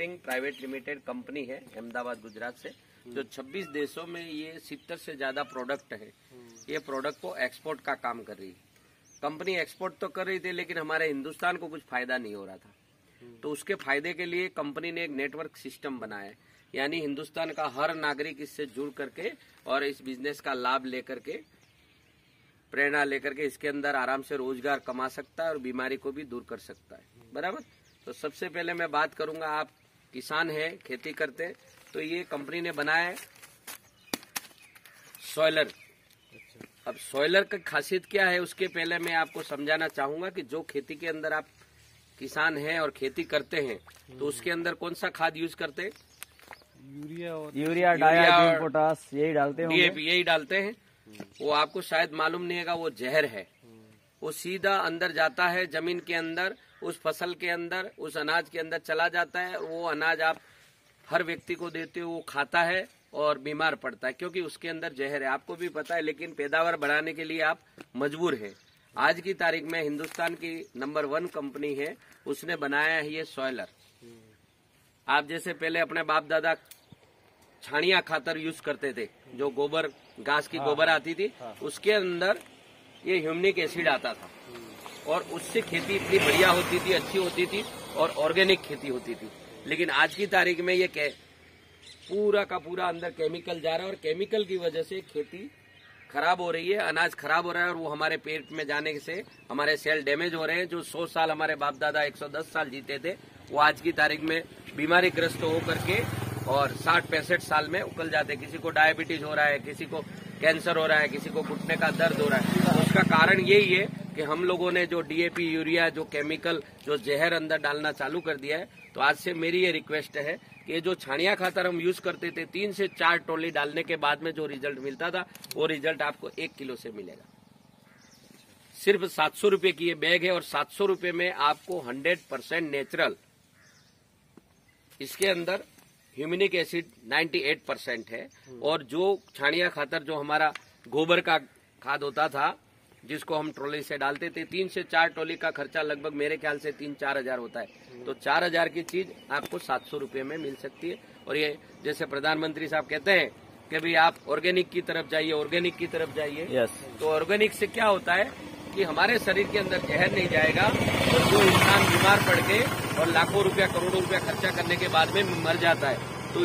Marketing private limited company है अहमदाबाद गुजरात से, जो 26 देशों में ये 70 से ज्यादा प्रोडक्ट है, ये प्रोडक्ट को एक्सपोर्ट का काम कर रही है। कंपनी एक्सपोर्ट तो कर रही थी, लेकिन हमारे हिंदुस्तान को कुछ फायदा नहीं हो रहा था। तो उसके फायदे के लिए कंपनी ने एक नेटवर्क सिस्टम बनाया है, यानी हिंदुस्तान का हर नागरिक इससे जुड़ करके और इस बिजनेस का लाभ लेकर के, प्रेरणा लेकर के इसके अंदर आराम से रोजगार कमा सकता है और बीमारी को भी दूर कर सकता है। बराबर। तो सबसे पहले मैं बात करूंगा, आप किसान हैं, खेती करते हैं, तो ये कंपनी ने बनाया है सॉइलर। अब सॉइलर की खासियत क्या है, उसके पहले मैं आपको समझाना चाहूंगा कि जो खेती के अंदर आप किसान हैं और खेती करते हैं, तो उसके अंदर कौन सा खाद यूज करते हैं? यूरिया डाई पोटास यही डालते हैं, डीएपी यही डालते हैं। वो आपको शायद मालूम नहीं है, वो जहर है। वो सीधा अंदर जाता है जमीन के अंदर, उस फसल के अंदर, उस अनाज के अंदर चला जाता है। वो अनाज आप हर व्यक्ति को देते हो, वो खाता है और बीमार पड़ता है, क्योंकि उसके अंदर जहर है। आपको भी पता है, लेकिन पैदावार बढ़ाने के लिए आप मजबूर हैं। आज की तारीख में हिंदुस्तान की नंबर 1 कंपनी है, उसने बनाया है ये सॉइलर। आप जैसे पहले अपने बाप दादा छानिया खातर यूज करते थे, जो गोबर, घास की गोबर आती थी, उसके अंदर ये ह्यूमिक एसिड आता था और उससे खेती इतनी बढ़िया होती थी, अच्छी होती थी और ऑर्गेनिक खेती होती थी। लेकिन आज की तारीख में ये पूरा का पूरा अंदर केमिकल जा रहा है और केमिकल की वजह से खेती खराब हो रही है, अनाज खराब हो रहा है और वो हमारे पेट में जाने से हमारे सेल डैमेज हो रहे हैं। जो 100 साल हमारे बाप दादा 110 साल जीते थे, वो आज की तारीख में बीमारी ग्रस्त होकर के और 60-65 साल में उकल जाते। किसी को डायबिटीज हो रहा है, किसी को कैंसर हो रहा है, किसी को घुटने का दर्द हो रहा है। तो उसका कारण यही है कि हम लोगों ने जो डीएपी, यूरिया, जो केमिकल, जो जहर अंदर डालना चालू कर दिया है। तो आज से मेरी ये रिक्वेस्ट है कि जो छानिया खातर हम यूज करते थे, 3 से 4 टोली डालने के बाद में जो रिजल्ट मिलता था, वो रिजल्ट आपको 1 किलो से मिलेगा। सिर्फ 700 रुपए की ये बैग है और 700 रुपए में आपको 100% नेचुरल, इसके अंदर ह्यूमिक एसिड 98% है। और जो छानिया खातर, जो हमारा गोबर का खाद होता था, जिसको हम ट्रॉली से डालते थे, 3 से 4 ट्रॉली का खर्चा लगभग मेरे ख्याल से 3-4 हजार होता है। तो 4000 की चीज आपको 700 रुपए में मिल सकती है। और ये जैसे प्रधानमंत्री साहब कहते हैं कि भाई आप ऑर्गेनिक की तरफ जाइए, ऑर्गेनिक की तरफ जाइए। तो ऑर्गेनिक से क्या होता है कि हमारे शरीर के अंदर जहर नहीं जाएगा, और जो इंसान बीमार पड़ के और लाखों रुपया, करोड़ों रुपया खर्चा करने के बाद में मर जाता है, तो